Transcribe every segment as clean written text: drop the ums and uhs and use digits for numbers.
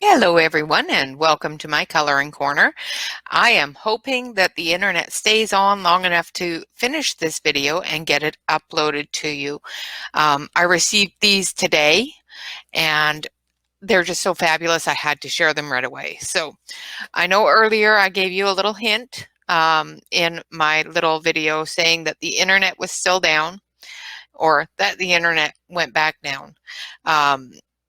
Hello everyone and welcome to my coloring corner. I am hoping that the internet stays on long enough to finish this video and get it uploaded to you. I received these today and they're just so fabulous I had to share them right away. So I know earlier I gave you a little hint in my little video saying that the internet was still down or that the internet went back down.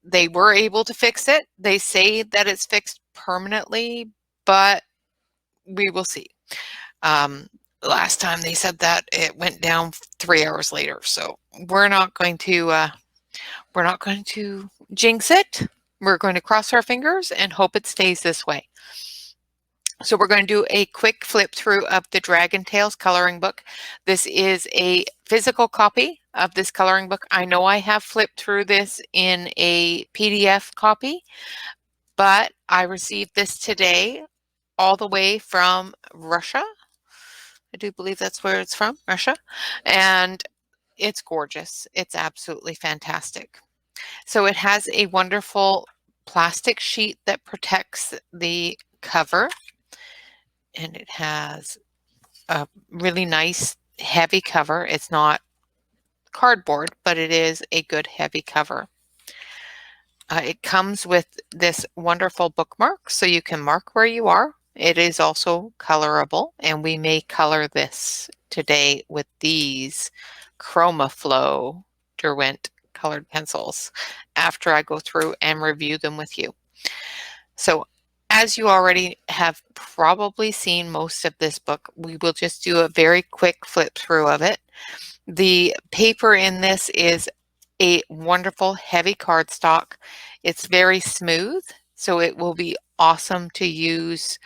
They were able to fix it. They say that it's fixed permanently, but we will see. Last time they said that it went down 3 hours later, so we're not going to jinx it. We're going to cross our fingers and hope it stays this way. So we're going to do a quick flip through of the Dragon Tales coloring book. This is a physical copy of this coloring book. I know I have flipped through this in a PDF copy, but I received this today all the way from Russia. I do believe that's where it's from, Russia. And it's gorgeous. It's absolutely fantastic. So it has a wonderful plastic sheet that protects the cover. And it has a really nice heavy cover. It's not cardboard, but it is a good heavy cover. It comes with this wonderful bookmark, so you can mark where you are. It is also colorable, and we may color this today with these Chromaflow Derwent colored pencils after I go through and review them with you. So as you already have probably seen most of this book, we will just do a very quick flip through of it. The paper in this is a wonderful heavy cardstock. It's very smooth, so it will be awesome to use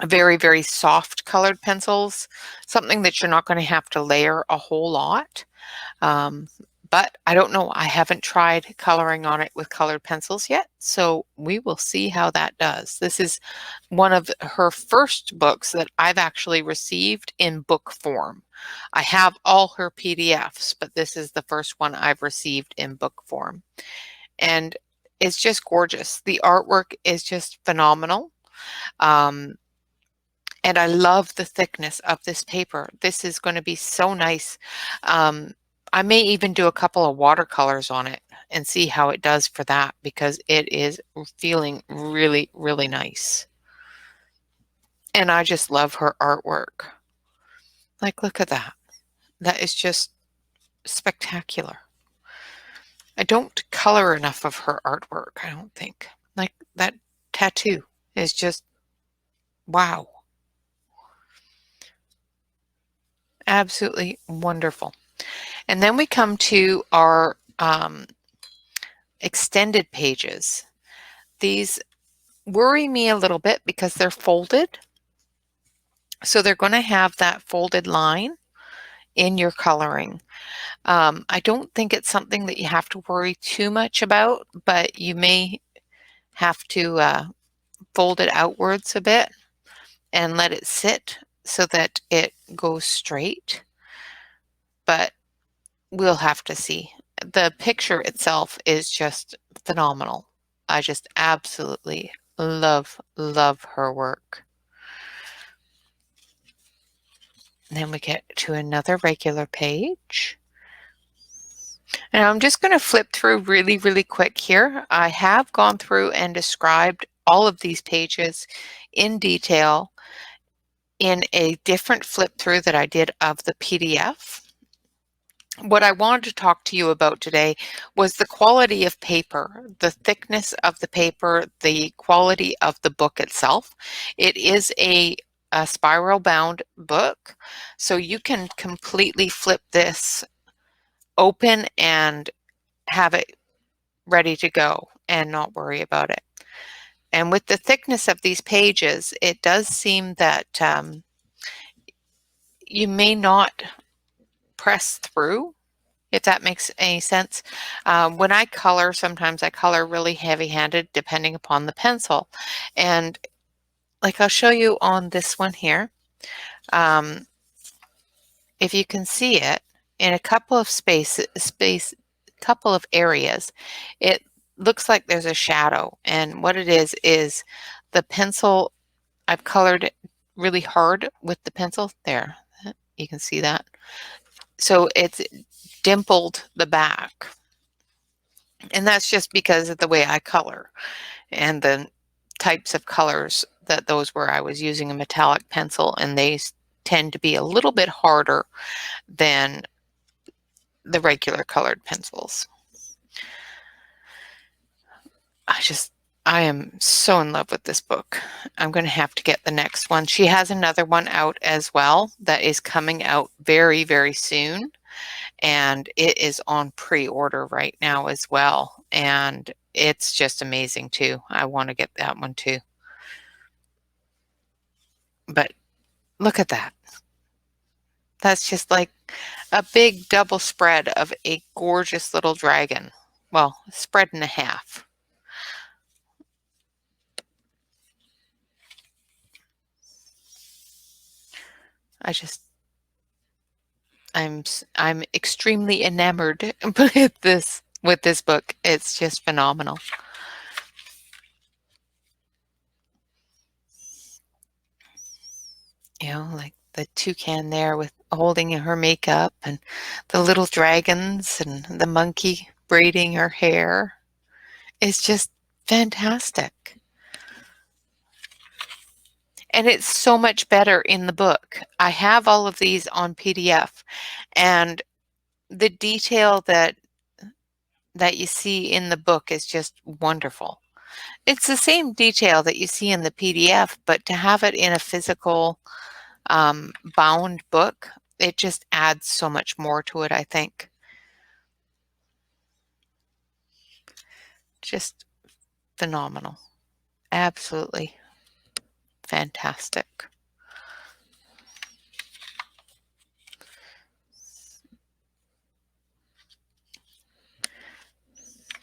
very, very soft colored pencils, something that you're not going to have to layer a whole lot. But I don't know. I haven't tried coloring on it with colored pencils yet, so we will see how that does. This is one of her first books that I've actually received in book form. I have all her PDFs, but this is the first one I've received in book form. And it's just gorgeous. The artwork is just phenomenal. And I love the thickness of this paper. This is going to be so nice. I may even do a couple of watercolors on it and see how it does for that, because it is feeling really, really nice. And I just love her artwork. Like, look at that. That is just spectacular. I don't color enough of her artwork, I don't think. Like, that tattoo is just, wow. Absolutely wonderful. And then we come to our extended pages. These worry me a little bit because they're folded. So they're going to have that folded line in your coloring. I don't think it's something that you have to worry too much about, but you may have to fold it outwards a bit and let it sit so that it goes straight. But we'll have to see. The picture itself is just phenomenal. I just absolutely love, love her work. And then we get to another regular page. And I'm just going to flip through really, really quick here. I have gone through and described all of these pages in detail in a different flip through that I did of the PDF. What I wanted to talk to you about today was the quality of paper, the thickness of the paper, the quality of the book itself. It is a spiral bound book, so you can completely flip this open and have it ready to go and not worry about it. And with the thickness of these pages, it does seem that you may not press through, if that makes any sense. When I color, sometimes I color really heavy-handed depending upon the pencil. And like I'll show you on this one here, if you can see it, in a couple of couple of areas, it looks like there's a shadow, and what it is the pencil, I've colored it really hard with the pencil. There, you can see that. So it's dimpled the back. And that's just because of the way I color and the types of colors that those were. I was using a metallic pencil, and they tend to be a little bit harder than the regular colored pencils. I am so in love with this book. I'm going to have to get the next one. She has another one out as well that is coming out very, very soon. And it is on pre-order right now as well. And it's just amazing too. I want to get that one too. But look at that. That's just like a big double spread of a gorgeous little dragon. Well, spread and a half. I'm extremely enamored with this book. It's just phenomenal. You know, like the toucan there with holding her makeup, and the little dragons, and the monkey braiding her hair. It's just fantastic. And it's so much better in the book. I have all of these on PDF, and the detail that you see in the book is just wonderful. It's the same detail that you see in the PDF, but to have it in a physical bound book, it just adds so much more to it, I think. Just phenomenal. Absolutely fantastic.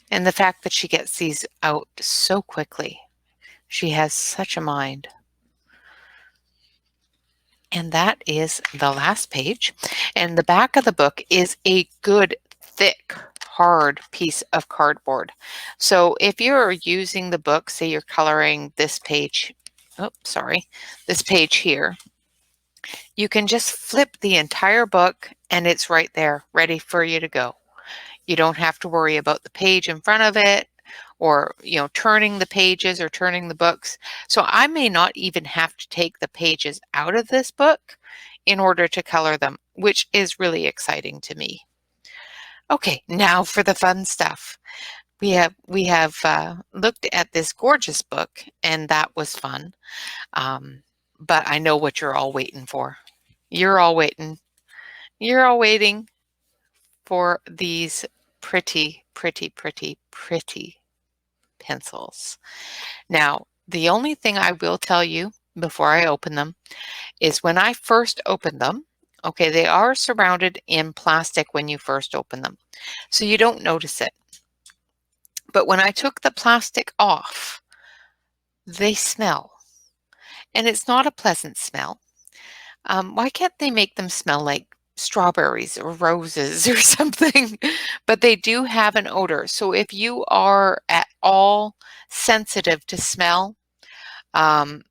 And the fact that she gets these out so quickly. She has such a mind. And that is the last page. And the back of the book is a good, thick, hard piece of cardboard. So if you're using the book, say you're coloring this page, this page here, you can just flip the entire book and it's right there, ready for you to go. You don't have to worry about the page in front of it, or turning the pages or turning the books. So I may not even have to take the pages out of this book in order to color them, which is really exciting to me. Okay, now for the fun stuff. We have looked at this gorgeous book, and that was fun. But I know what you're all waiting for. You're all waiting. You're all waiting for these pretty, pretty, pretty, pretty pencils. Now, the only thing I will tell you before I open them is when I first opened them, okay, they are surrounded in plastic when you first open them, so you don't notice it. But when I took the plastic off, they smell, and it's not a pleasant smell. Why can't they make them smell like strawberries or roses or something? But they do have an odor. So if you are at all sensitive to smell, and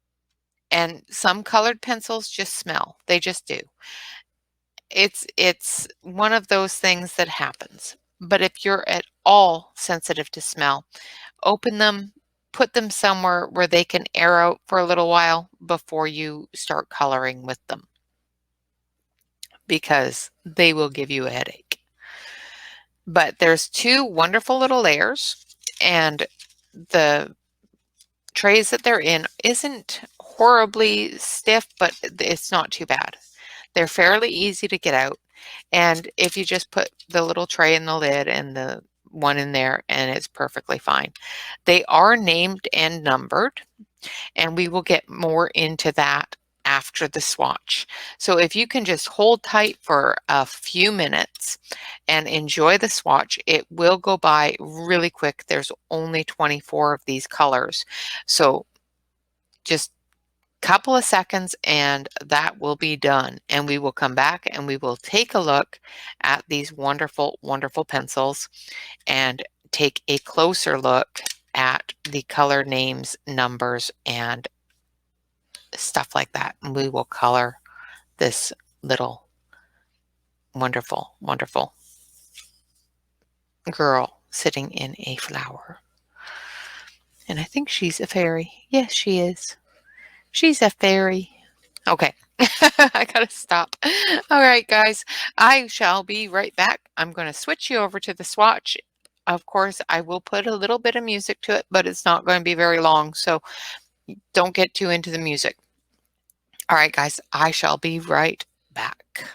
some colored pencils just smell, they just do. It's one of those things that happens. But if you're at all sensitive to smell, open them, put them somewhere where they can air out for a little while before you start coloring with them, because they will give you a headache. But there's two wonderful little layers, and the trays that they're in isn't horribly stiff, but it's not too bad. They're fairly easy to get out. And if you just put the little tray in the lid and the one in there, and it's perfectly fine. They are named and numbered, and we will get more into that after the swatch. So if you can just hold tight for a few minutes and enjoy the swatch, it will go by really quick. There's only 24 of these colors. So just a couple of seconds and that will be done. And we will come back and we will take a look at these wonderful, wonderful pencils and take a closer look at the color names, numbers, and stuff like that. And we will color this little wonderful, wonderful girl sitting in a flower. And I think she's a fairy. Yes, she is. She's a fairy. Okay. I gotta stop. All right, guys. I shall be right back. I'm going to switch you over to the swatch. Of course, I will put a little bit of music to it, but it's not going to be very long, so don't get too into the music. All right, guys. I shall be right back.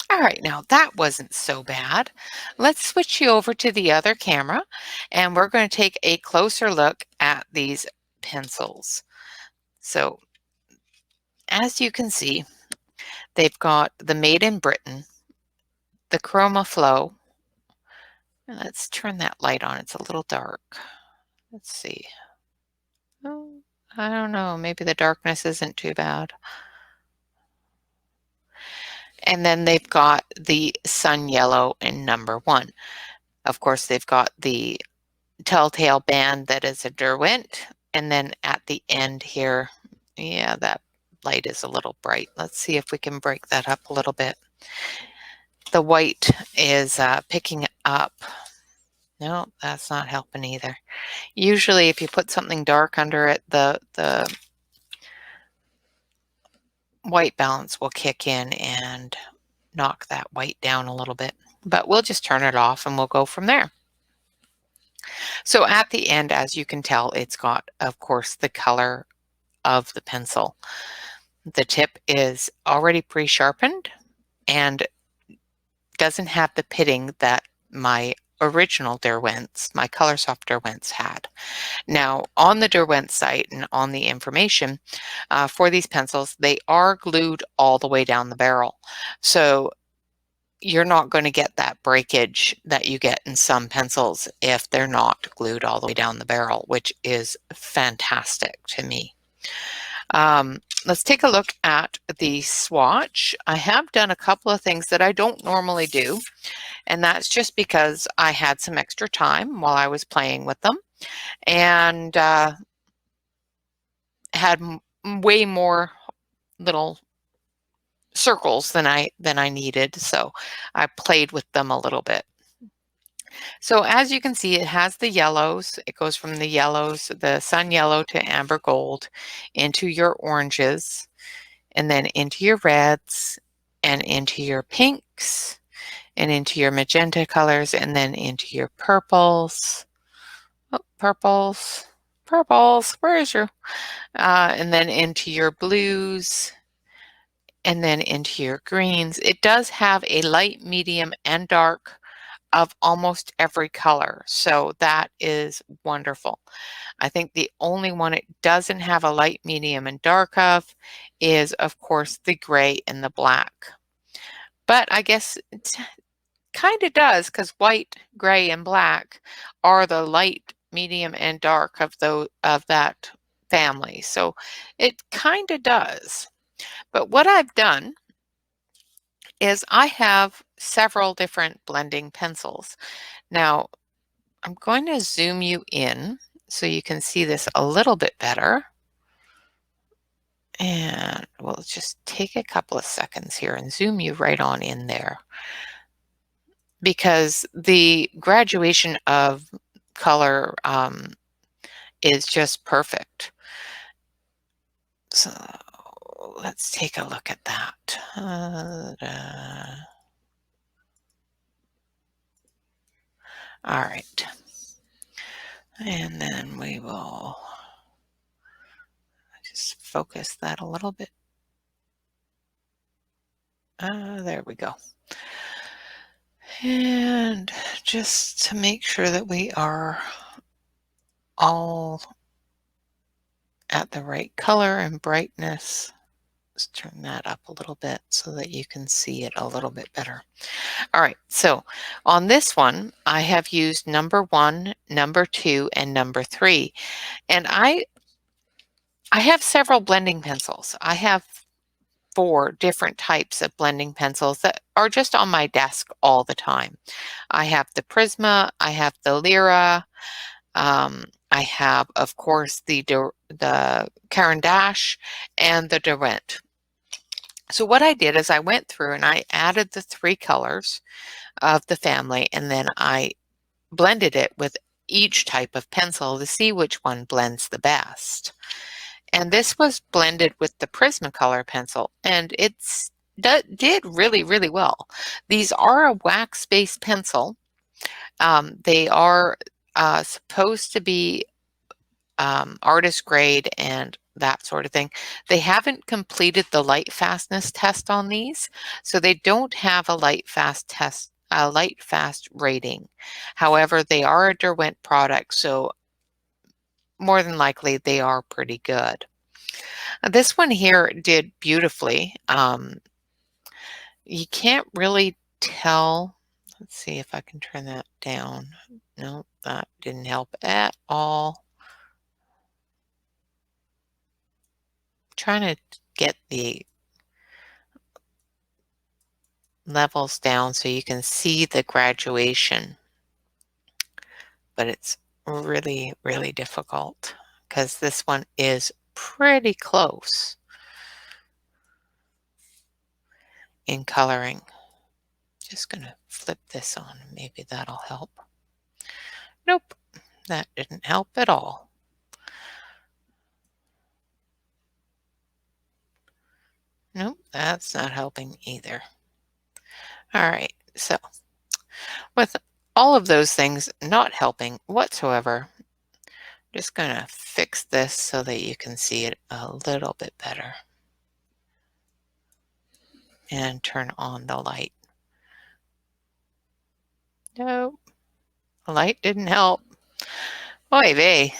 All right, now that wasn't so bad. Let's switch you over to the other camera, and we're going to take a closer look at these pencils. So as you can see, they've got the Made in Britain, the Chromaflow. Let's turn that light on. It's a little dark. Let's see. Oh, I don't know. Maybe the darkness isn't too bad. And then they've got the Sun Yellow in #1. Of course, they've got the Telltale band that is a Derwent. And then at the end here, yeah, that light is a little bright. Let's see if we can break that up a little bit. The white is picking up. No, that's not helping either. Usually if you put something dark under it, the white balance will kick in and knock that white down a little bit, but we'll just turn it off and we'll go from there. So at the end, as you can tell, it's got, of course, the color of the pencil. The tip is already pre-sharpened and doesn't have the pitting that my original Derwents, my Colorsoft Derwents had. Now, on the Derwent site and on the information for these pencils, they are glued all the way down the barrel. So you're not going to get that breakage that you get in some pencils if they're not glued all the way down the barrel, which is fantastic to me. Let's take a look at the swatch. I have done a couple of things that I don't normally do, and that's just because I had some extra time while I was playing with them and had way more little circles than I needed, so I played with them a little bit. So as you can see, it has the yellows. It goes from the yellows, the sun yellow to amber gold, into your oranges, and then into your reds, and into your pinks, and into your magenta colors, and then into your purples. Oh, purples, purples, where is your? And then into your blues, and then into your greens. It does have a light, medium, and dark of almost every color, so that is wonderful. I think the only one it doesn't have a light, medium, and dark of is, of course, the gray and the black. But I guess it kind of does, because white, gray, and black are the light, medium, and dark of that family. So it kind of does. But what I've done is I have several different blending pencils. Now, I'm going to zoom you in so you can see this a little bit better. And we'll just take a couple of seconds here and zoom you right on in there, because the graduation of color is just perfect. So let's take a look at that. All right. And then we will just focus that a little bit. There we go. And just to make sure that we are all at the right color and brightness, let's turn that up a little bit so that you can see it a little bit better. All right, so on this one, I have used number 1, number 2, and number 3. And I have several blending pencils. I have 4 different types of blending pencils that are just on my desk all the time. I have the Prisma, I have the Lyra, I have, of course, the Caran d'Ache and the Derwent. So what I did is I went through and I added the 3 colors of the family, and then I blended it with each type of pencil to see which one blends the best. And this was blended with the Prismacolor pencil, and did really, really well. These are a wax-based pencil. They are supposed to be artist grade and that sort of thing. They haven't completed the light fastness test on these, so they don't have a light fast rating. However, they are a Derwent product, so more than likely they are pretty good. This one here did beautifully. You can't really tell. Let's see if I can turn that down. No, that didn't help at all. Trying to get the levels down so you can see the graduation, but it's really, really difficult because this one is pretty close in coloring. Just gonna flip this on, maybe that'll help. Nope, that didn't help at all. Nope, that's not helping either. All right, so with all of those things not helping whatsoever, I'm just going to fix this so that you can see it a little bit better. And turn on the light. No, the light didn't help. Oy vey.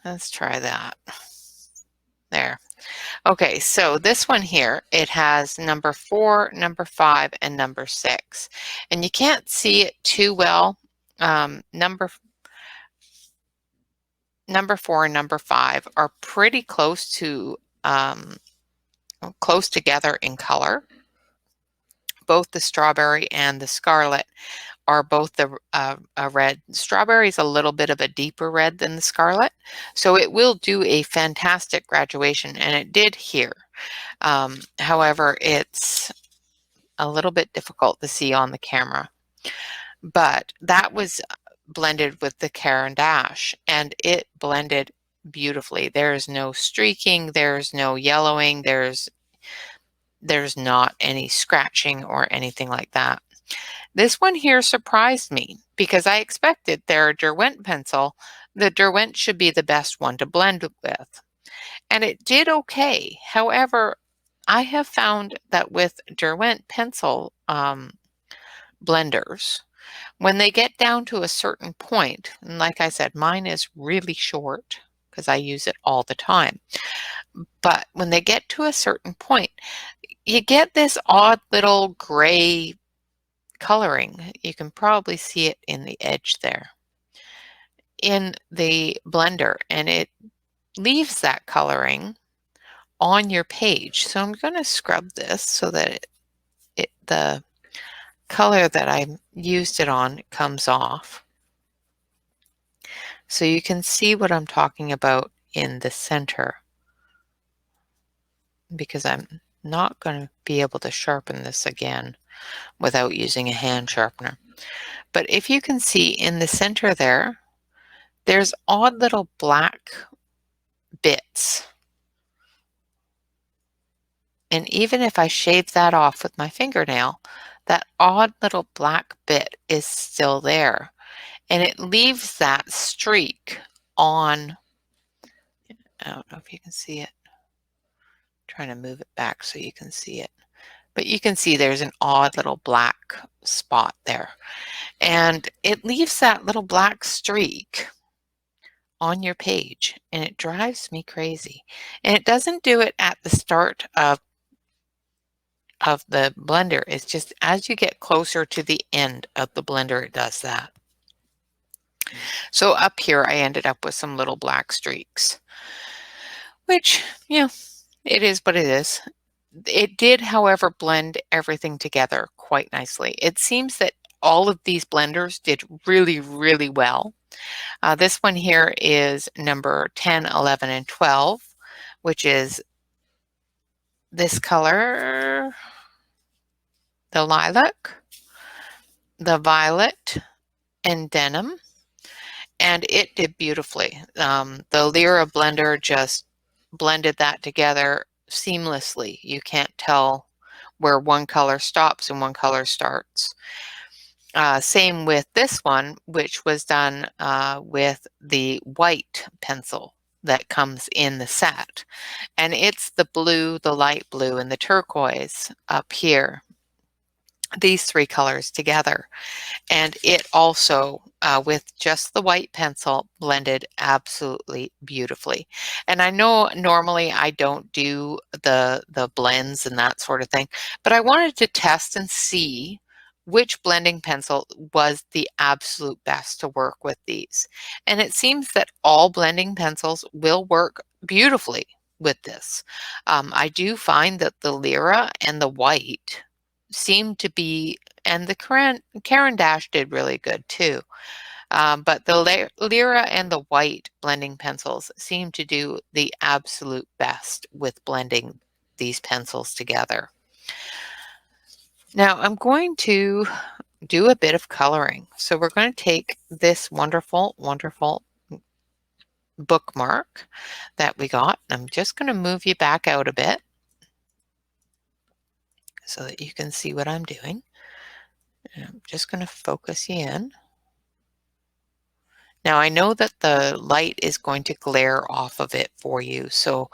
Let's try that. There. Okay, so this one here, it has number 4, number 5, and number 6. And you can't see it too well. Number 4 and number 5 are pretty close to close together in color. Both the strawberry and the scarlet are both a red. Strawberry is a little bit of a deeper red than the scarlet, so it will do a fantastic graduation, and it did here. However, it's a little bit difficult to see on the camera, but that was blended with the Caran d'Ache, and it blended beautifully. There's no streaking, there's no yellowing, there's not any scratching or anything like that. This one here surprised me because I expected their Derwent pencil, the Derwent should be the best one to blend with. And it did okay. However, I have found that with Derwent pencil blenders, when they get down to a certain point, and like I said, mine is really short because I use it all the time. But when they get to a certain point, you get this odd little gray coloring. You can probably see it in the edge there in the blender, and it leaves that coloring on your page. So I'm going to scrub this so that the color that I used it on comes off. So you can see what I'm talking about in the center, because I'm not going to be able to sharpen this again without using a hand sharpener. But if you can see in the center there, there's odd little black bits. And even if I shave that off with my fingernail, that odd little black bit is still there. And it leaves that streak on. I don't know if you can see it. I'm trying to move it back so you can see it. But you can see there's an odd little black spot there. And it leaves that little black streak on your page, and it drives me crazy. And it doesn't do it at the start of the blender. It's just as you get closer to the end of the blender, it does that. So up here, I ended up with some little black streaks, which, it is what it is. It did, however, blend everything together quite nicely. It seems that all of these blenders did really, really well. This one here is number 10, 11, and 12, which is this color, the lilac, the violet, and denim, and it did beautifully. The Lyra blender just blended that together seamlessly. You can't tell where one color stops and one color starts. Same with this one, which was done with the white pencil that comes in the set. And it's the blue, the light blue, and the turquoise up here. These three colors together. And it also, with just the white pencil, blended absolutely beautifully. And I know normally I don't do the blends and that sort of thing, but I wanted to test and see which blending pencil was the absolute best to work with these. And it seems that all blending pencils will work beautifully with this. I do find that the Lyra and the white seem to be, and the Caran d'Ache did really good too. But the Lyra and the white blending pencils seem to do the absolute best with blending these pencils together. Now I'm going to do a bit of coloring. So we're going to take this wonderful, wonderful bookmark that we got. I'm just going to move you back out a bit so that you can see what I'm doing. And I'm just going to focus you in. Now I know that the light is going to glare off of it for you, so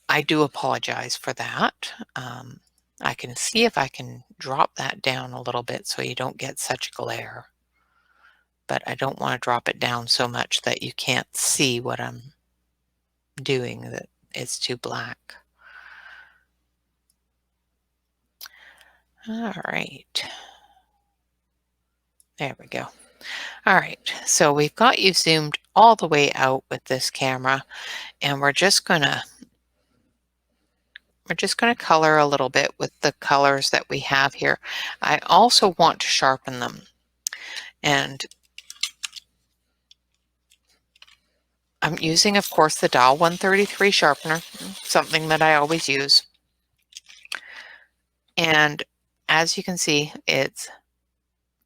I do apologize for that. I can see if I can drop that down a little bit so you don't get such glare, but I don't want to drop it down so much that you can't see what I'm doing, that it's too black. All right. There we go. All right, so we've got you zoomed all the way out with this camera, and we're just gonna color a little bit with the colors that we have here. I also want to sharpen them, and I'm using, of course, the Dial 133 sharpener, something that I always use. And as you can see, it's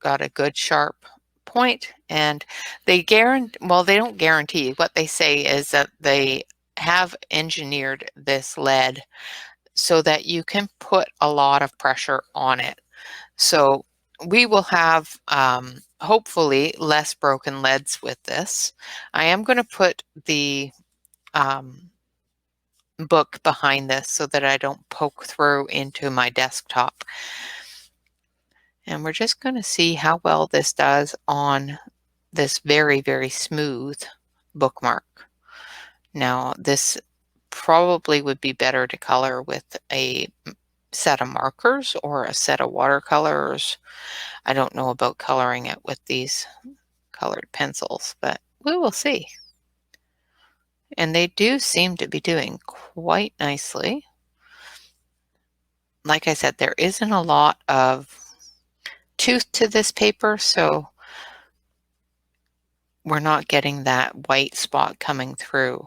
got a good sharp point, and they guarantee, well, they don't guarantee. What they say is that they have engineered this lead so that you can put a lot of pressure on it. So we will have hopefully less broken leads with this. I am going to put the book behind this so that I don't poke through into my desktop. And we're just going to see how well this does on this very, very smooth bookmark. Now, this probably would be better to color with a set of markers or a set of watercolors. I don't know about coloring it with these colored pencils, but we will see. And they do seem to be doing quite nicely. Like I said, there isn't a lot of tooth to this paper, so we're not getting that white spot coming through.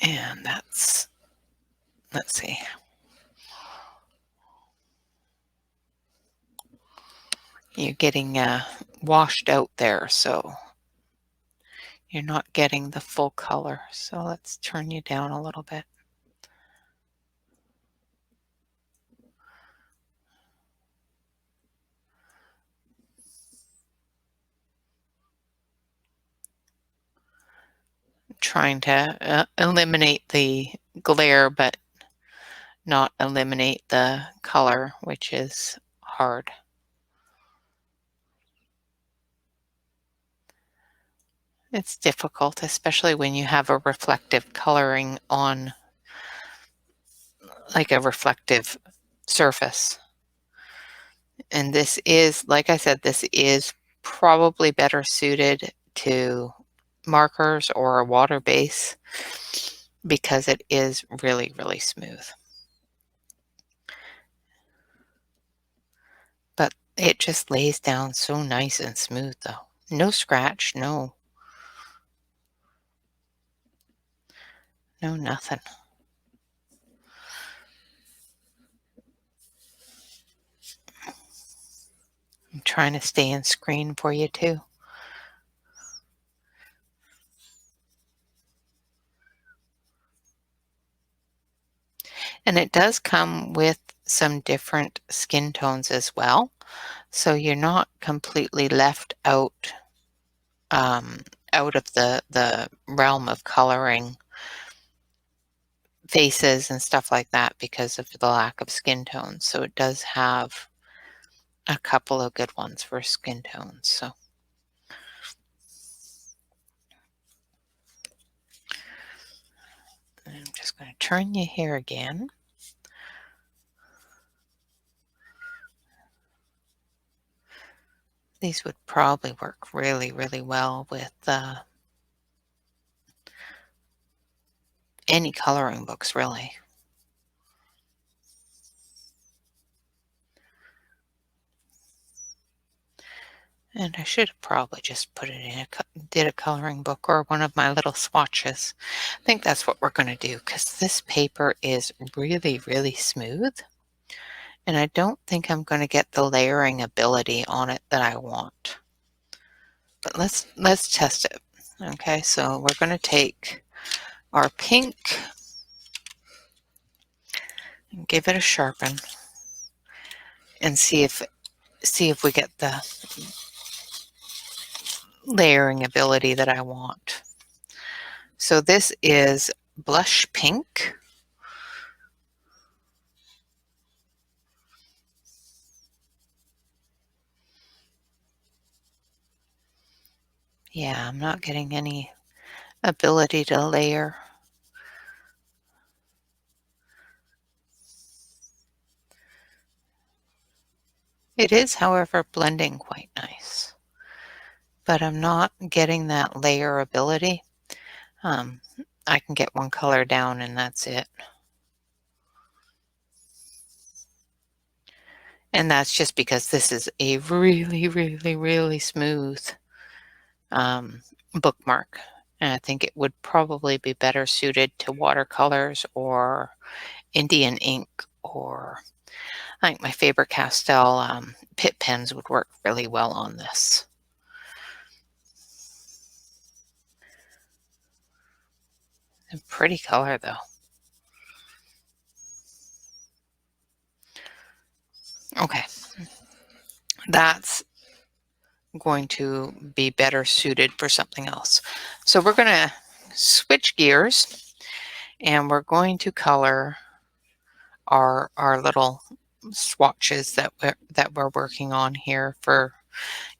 And that's, let's see. You're getting washed out there, so you're not getting the full color. So let's turn you down a little bit. Trying to eliminate the glare, but not eliminate the color, which is hard. It's difficult, especially when you have a reflective coloring on, like a reflective surface. And this is, like I said, this is probably better suited to markers or a water base because it is really, really smooth. But it just lays down so nice and smooth though. No scratch, no nothing. I'm trying to stay in screen for you too. And it does come with some different skin tones as well. So you're not completely left out out of the realm of coloring faces and stuff like that because of the lack of skin tones. So it does have a couple of good ones for skin tones. So I'm just going to turn you here again. These would probably work really, really well with any coloring books, really. And I should have probably just put it in did a coloring book or one of my little swatches. I think that's what we're going to do because this paper is really, really smooth. And I don't think I'm going to get the layering ability on it that I want. But let's test it. Okay, so we're going to take our pink give it a sharpen and see if we get the layering ability that I want. So this is blush pink. Yeah, I'm not getting any ability to layer. It is, however, blending quite nice, but I'm not getting that layer ability. I can get one color down and that's it. And that's just because this is a really, really, really smooth bookmark. And I think it would probably be better suited to watercolors or Indian ink, or I think my Faber-Castell Pitt pens would work really well on this. A pretty color though. Okay, that's going to be better suited for something else. So we're going to switch gears and we're going to color our little swatches that we're working on here for,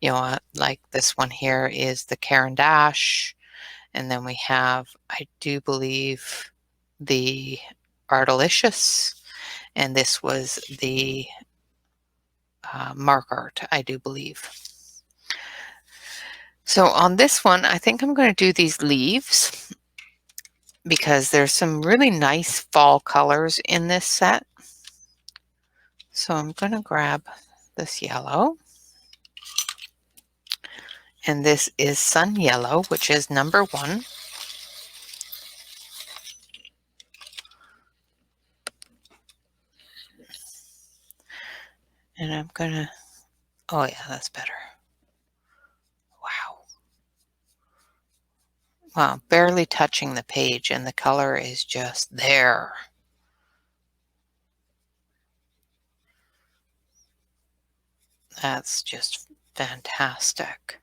you know, like this one here is the Caran d'Ache, and then we have, I do believe, the Artilicious, and this was the Mark Art, I do believe. So on this one, I think I'm going to do these leaves because there's some really nice fall colors in this set. So I'm going to grab this yellow, and this is Sun Yellow, which is number 1. And I'm going to, oh yeah, that's better. Wow. Wow, barely touching the page and the color is just there. That's just fantastic.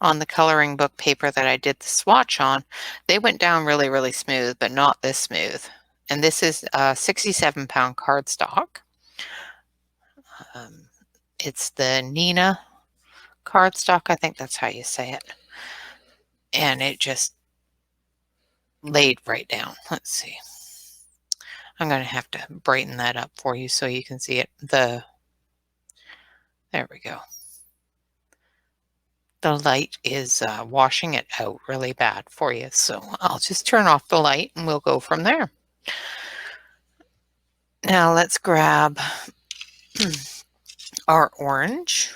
On the coloring book paper that I did the swatch on, they went down really, really smooth, but not this smooth. And this is a 67-pound cardstock. It's the Nina cardstock, I think that's how you say it. And it just laid right down. Let's see. I'm going to have to brighten that up for you so you can see it. There we go. The light is washing it out really bad for you. So I'll just turn off the light and we'll go from there. Now let's grab our orange.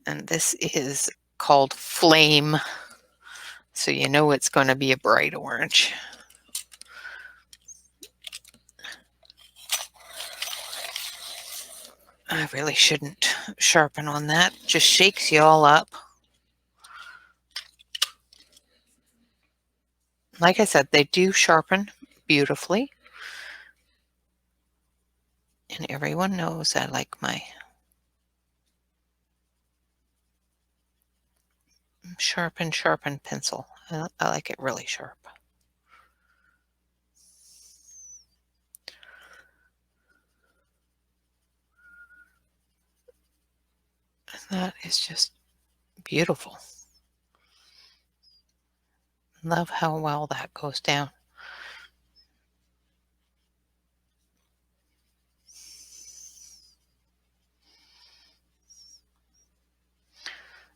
And this is called Flame. So you know it's going to be a bright orange. I really shouldn't sharpen on that. Just shakes you all up. Like I said, they do sharpen beautifully. And everyone knows I like my sharpen pencil. I like it really sharp. That is just beautiful. Love how well that goes down.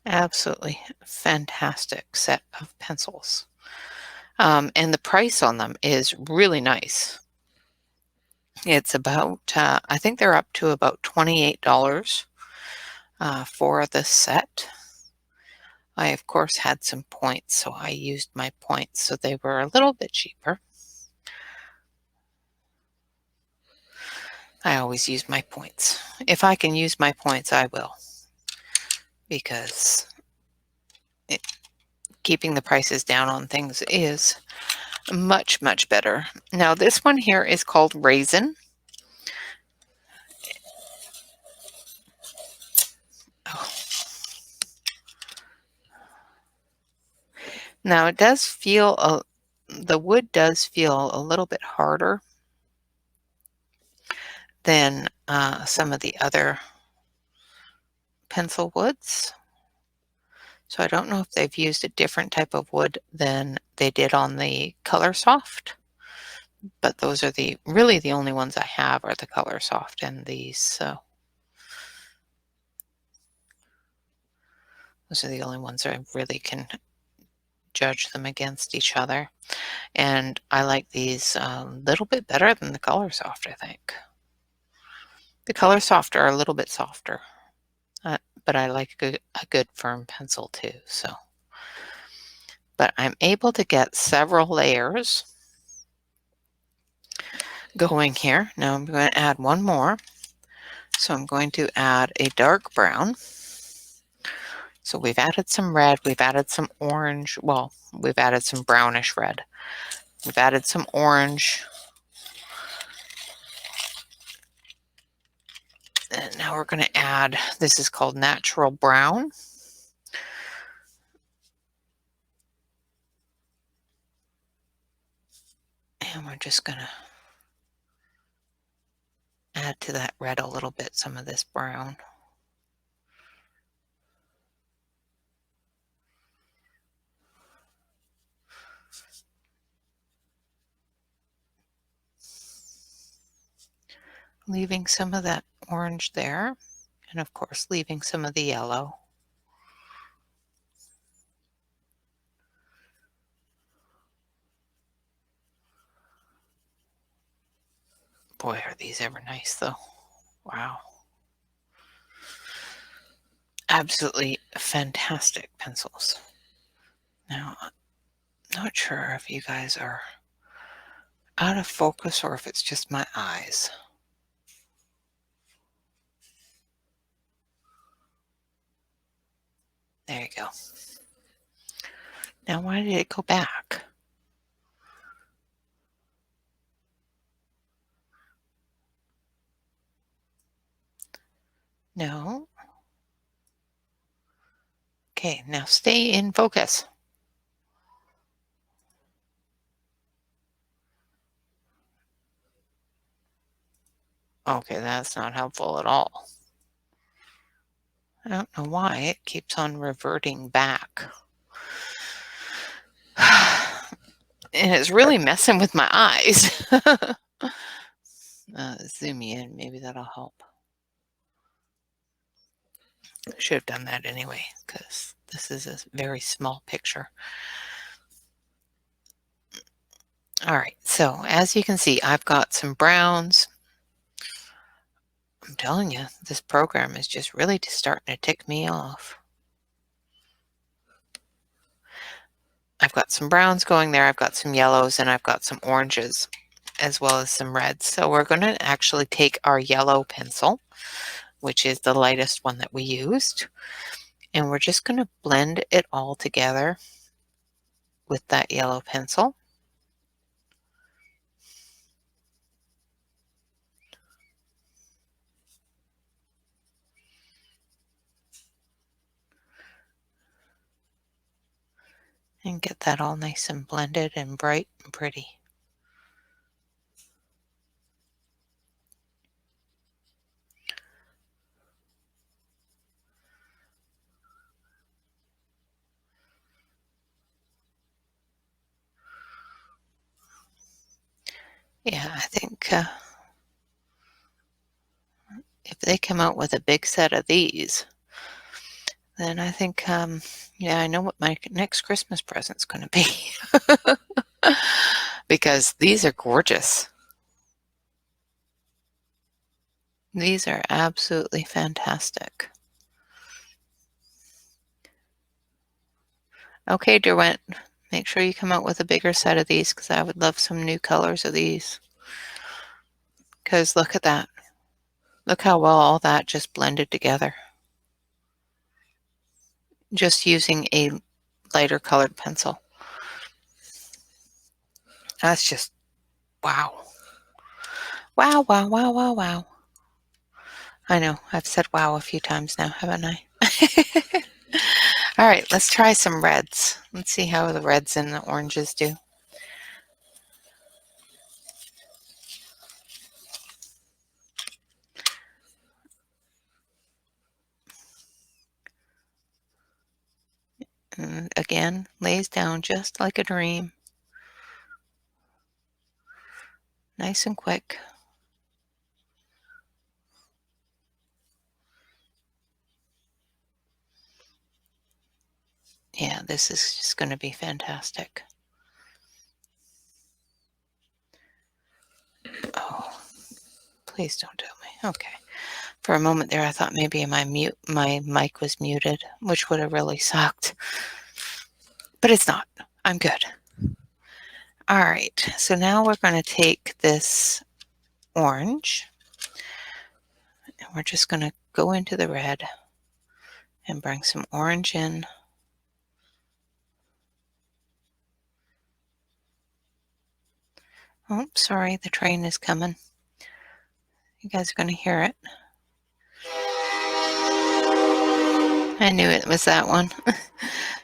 Absolutely fantastic set of pencils. And the price on them is really nice. It's about, I think they're up to about $28 for the set. I, of course, had some points, so I used my points, so they were a little bit cheaper. I always use my points. If I can use my points, I will, because keeping the prices down on things is Much, much better. Now this one here is called Raisin. Oh. Now it does feel, the wood does feel a little bit harder than some of the other pencil woods. So I don't know if they've used a different type of wood than they did on the Color Soft, but those are really the only ones I have are the Color Soft and these. So those are the only ones that I really can judge them against each other. And I like these a little bit better than the Color Soft, I think. The Color Soft are a little bit softer, but I like a good firm pencil too. So, but I'm able to get several layers going here. Now I'm going to add one more. So I'm going to add a dark brown. So we've added some red, we've added some orange. Well, we've added some brownish red. We've added some orange. And now we're going to add, this is called natural brown. And we're just going to add to that red a little bit, some of this brown. Leaving some of that orange there. And of course, leaving some of the yellow. Boy, are these ever nice though. Wow. Absolutely fantastic pencils. Now, I'm not sure if you guys are out of focus or if it's just my eyes. There you go. Now, why did it go back? No. Okay, now stay in focus. Okay, that's not helpful at all. I don't know why it keeps on reverting back. And it's really messing with my eyes. Zoom me in, maybe that'll help. I should have done that anyway, because this is a very small picture. All right, so as you can see, I've got some browns. I'm telling you, this program is just really starting to tick me off. I've got some browns going there, I've got some yellows, and I've got some oranges, as well as some reds. So we're going to actually take our yellow pencil, which is the lightest one that we used, and we're just going to blend it all together with that yellow pencil. And get that all nice and blended and bright and pretty. Yeah, I think if they come out with a big set of these, then I think, yeah, I know what my next Christmas present's going to be. Because these are gorgeous. These are absolutely fantastic. Okay, Derwent, make sure you come out with a bigger set of these because I would love some new colors of these. Because look at that. Look how well all that just blended together. Just using a lighter colored pencil. That's just, wow. Wow, wow, wow, wow, wow. I know, I've said wow a few times now, haven't I? All right, let's try some reds. Let's see how the reds and the oranges do. And again, lays down just like a dream. Nice and quick. Yeah, this is just going to be fantastic. Oh, please don't tell me. Okay. For a moment there, I thought maybe my mic was muted, which would have really sucked. But it's not. I'm good. All right. So now we're going to take this orange and we're just going to go into the red and bring some orange in. Oh, sorry, the train is coming. You guys are going to hear it. I knew it was that one.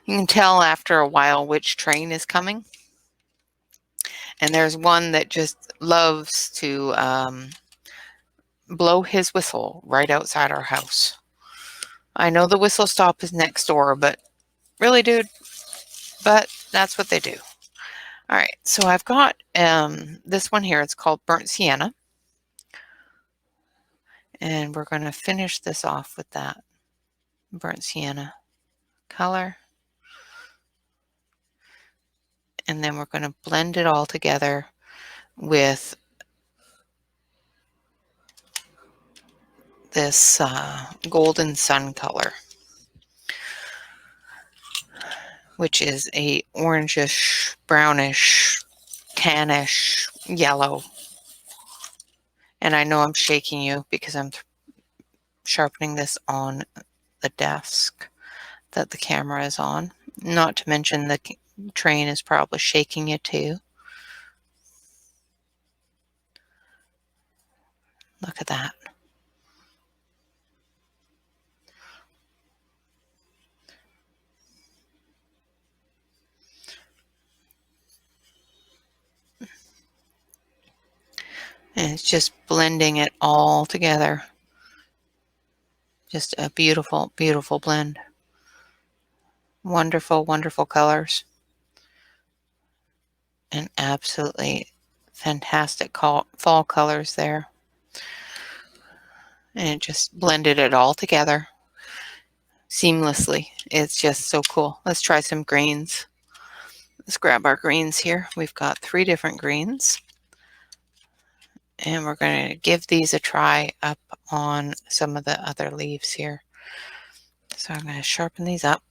You can tell after a while which train is coming. And there's one that just loves to blow his whistle right outside our house. I know the whistle stop is next door, but really, dude, but that's what they do. All right, so I've got this one here. It's called Burnt Sienna. And we're going to finish this off with that Burnt Sienna color. And then we're going to blend it all together with this Golden Sun color, which is a orangish, brownish, tannish yellow. And I know I'm shaking you because I'm sharpening this on the desk that the camera is on. Not to mention the train is probably shaking you too. Look at that. And it's just blending it all together. Just a beautiful, beautiful blend. Wonderful, wonderful colors. And absolutely fantastic fall colors there. And it just blended it all together seamlessly. It's just so cool. Let's try some greens. Let's grab our greens here. We've got 3 different greens. And we're going to give these a try up on some of the other leaves here. So I'm going to sharpen these up.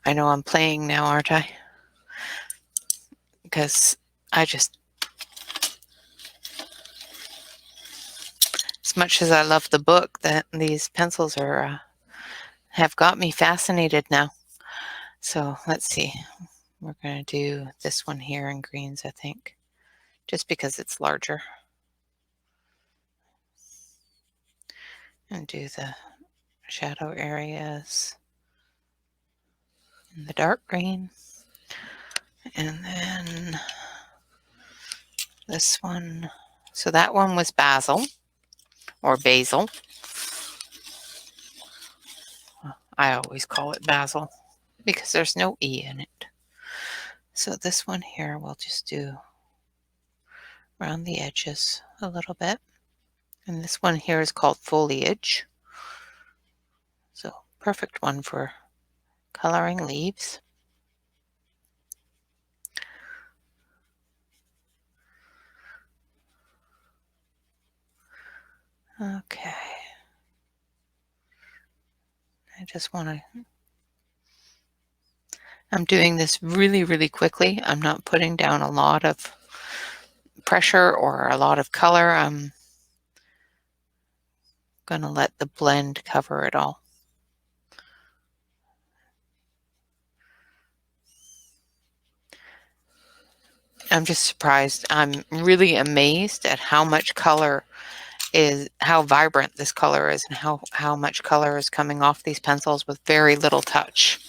I know I'm playing now, aren't I? Because I just, as much as I love the book, that these pencils are have got me fascinated now. So let's see. We're going to do this one here in greens, I think, just because it's larger. And do the shadow areas in the dark green. And then this one. So that one was basil or basil. I always call it basil because there's no E in it. So this one here we'll just do around the edges a little bit. And this one here is called foliage. So perfect one for coloring leaves. Okay. I just want to, I'm doing this really, really quickly. I'm not putting down a lot of pressure or a lot of color. I'm going to let the blend cover it all. I'm just surprised. I'm really amazed at how much color how vibrant this color is, and how much color is coming off these pencils with very little touch.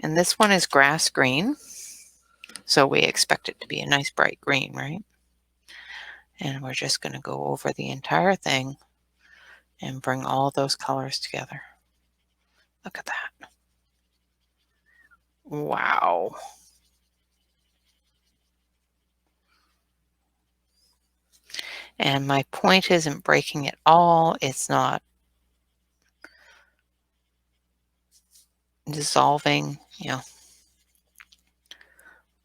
And this one is grass green, so we expect it to be a nice bright green, right? And we're just going to go over the entire thing and bring all those colors together. Look at that. Wow. And my point isn't breaking at all. It's not dissolving, you know.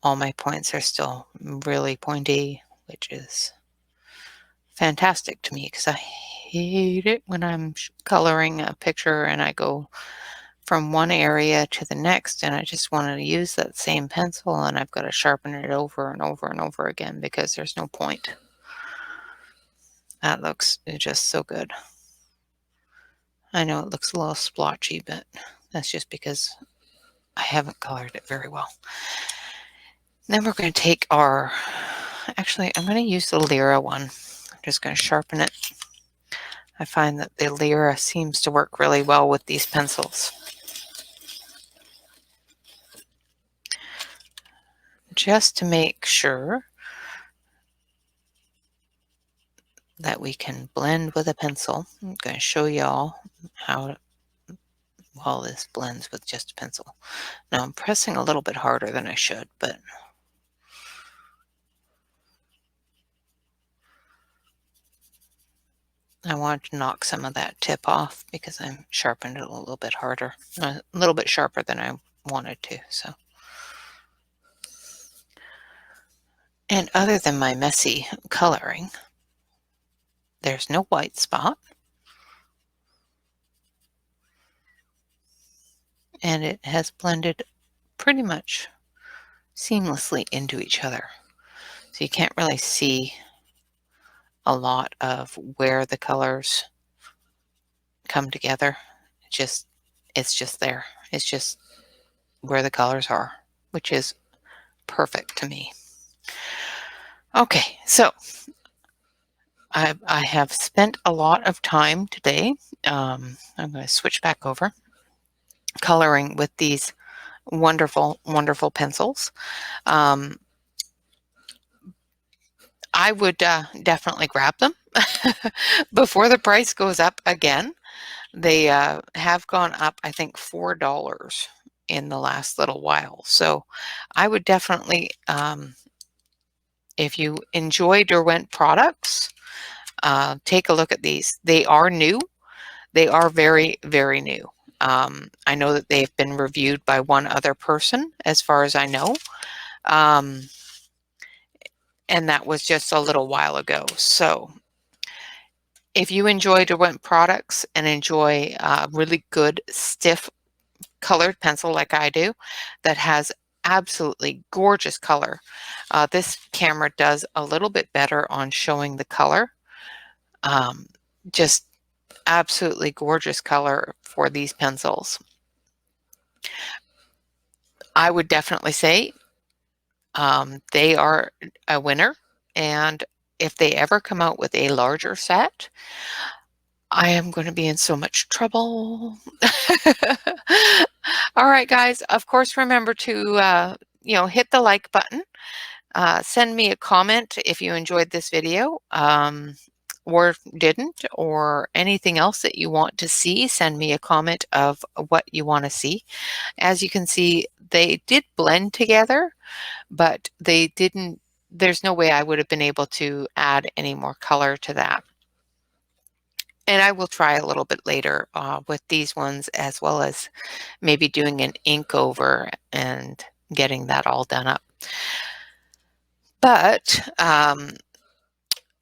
All my points are still really pointy, which is fantastic to me because I hate it when I'm coloring a picture and I go from one area to the next and I just want to use that same pencil and I've got to sharpen it over and over and over again because there's no point. That looks just so good. I know it looks a little splotchy, but that's just because I haven't colored it very well. Then we're going to take actually I'm going to use the Lyra one. I'm just going to sharpen it. I find that the Lyra seems to work really well with these pencils. Just to make sure that we can blend with a pencil, I'm going to show y'all how well this blends with just a pencil. Now I'm pressing a little bit harder than I should, but I want to knock some of that tip off because I'm sharpened it a little bit harder, a little bit sharper than I wanted to. So, and other than my messy coloring, there's no white spot, and it has blended pretty much seamlessly into each other. So you can't really see a lot of where the colors come together. It's just there. It's just where the colors are, which is perfect to me. Okay, so I have spent a lot of time today. I'm going to switch back over, coloring with these wonderful, wonderful pencils. I would definitely grab them before the price goes up again. They have gone up, I think, $4 in the last little while. So I would definitely, if you enjoy Derwent products, take a look at these. They are new. They are very, very new. I know that they've been reviewed by one other person, as far as I know. And that was just a little while ago. So if you enjoy Derwent products and enjoy really good, stiff, colored pencil like I do, that has absolutely gorgeous color, this camera does a little bit better on showing the color. Just absolutely gorgeous color for these pencils. I would definitely say they are a winner, and if they ever come out with a larger set, I am going to be in so much trouble. All right, guys, of course, remember to hit the like button. Send me a comment if you enjoyed this video or didn't, or anything else that you want to see. Send me a comment of what you want to see. As you can see, they did blend together, but they didn't. There's no way I would have been able to add any more color to that. And I will try a little bit later with these ones, as well as maybe doing an ink over and getting that all done up. But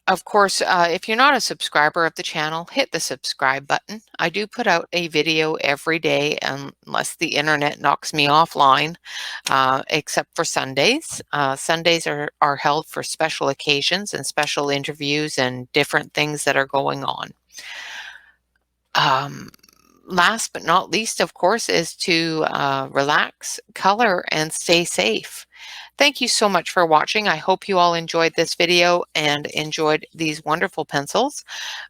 of course, if you're not a subscriber of the channel, hit the subscribe button. I do put out a video every day unless the internet knocks me offline, except for Sundays. Sundays are held for special occasions and special interviews and different things that are going on. last but not least, of course, is to relax, color, and stay safe. Thank you so much for watching. I hope you all enjoyed this video and enjoyed these wonderful pencils.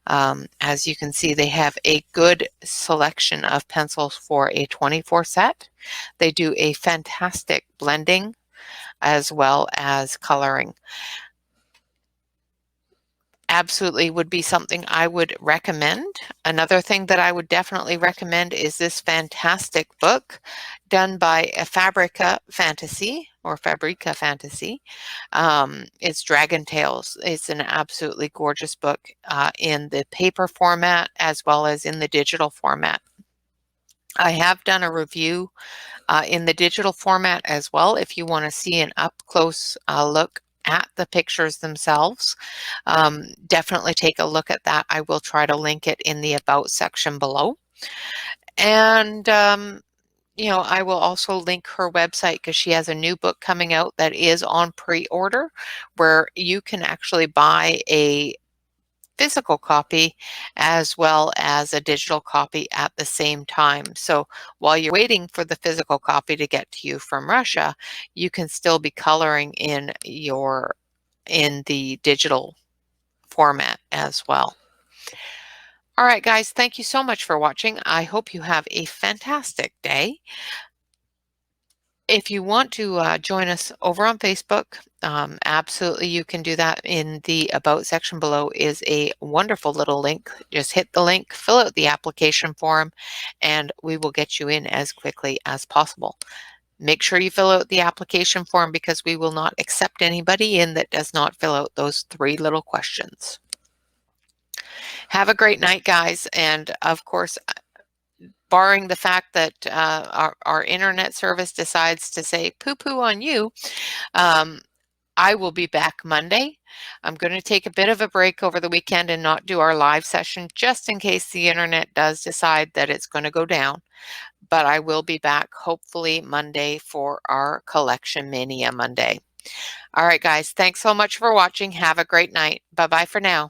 As you can see, they have a good selection of pencils for a 24 set. They do a fantastic blending as well as coloring. Absolutely would be something I would recommend. Another thing that I would definitely recommend is this fantastic book done by a Fabrika Fantasy or Fabrika Fantasy. It's Dragon Tales. It's an absolutely gorgeous book in the paper format as well as in the digital format. I have done a review in the digital format as well if you want to see an up-close look at the pictures themselves. Definitely take a look at that. I will try to link it in the About section below. And you know, I will also link her website because she has a new book coming out that is on pre-order where you can actually buy a physical copy as well as a digital copy at the same time. So while you're waiting for the physical copy to get to you from Russia, you can still be coloring in the digital format as well. All right, guys, thank you so much for watching. I hope you have a fantastic day. If you want to join us over on Facebook, absolutely you can do that. In the About section below is a wonderful little link. Just hit the link, fill out the application form, and we will get you in as quickly as possible. Make sure you fill out the application form because we will not accept anybody in that does not fill out those 3 little questions. Have a great night, guys. And of course, barring the fact that our internet service decides to say poo-poo on you, I will be back Monday. I'm going to take a bit of a break over the weekend and not do our live session just in case the internet does decide that it's going to go down. But I will be back hopefully Monday for our Collection Mania Monday. All right, guys, thanks so much for watching. Have a great night. Bye-bye for now.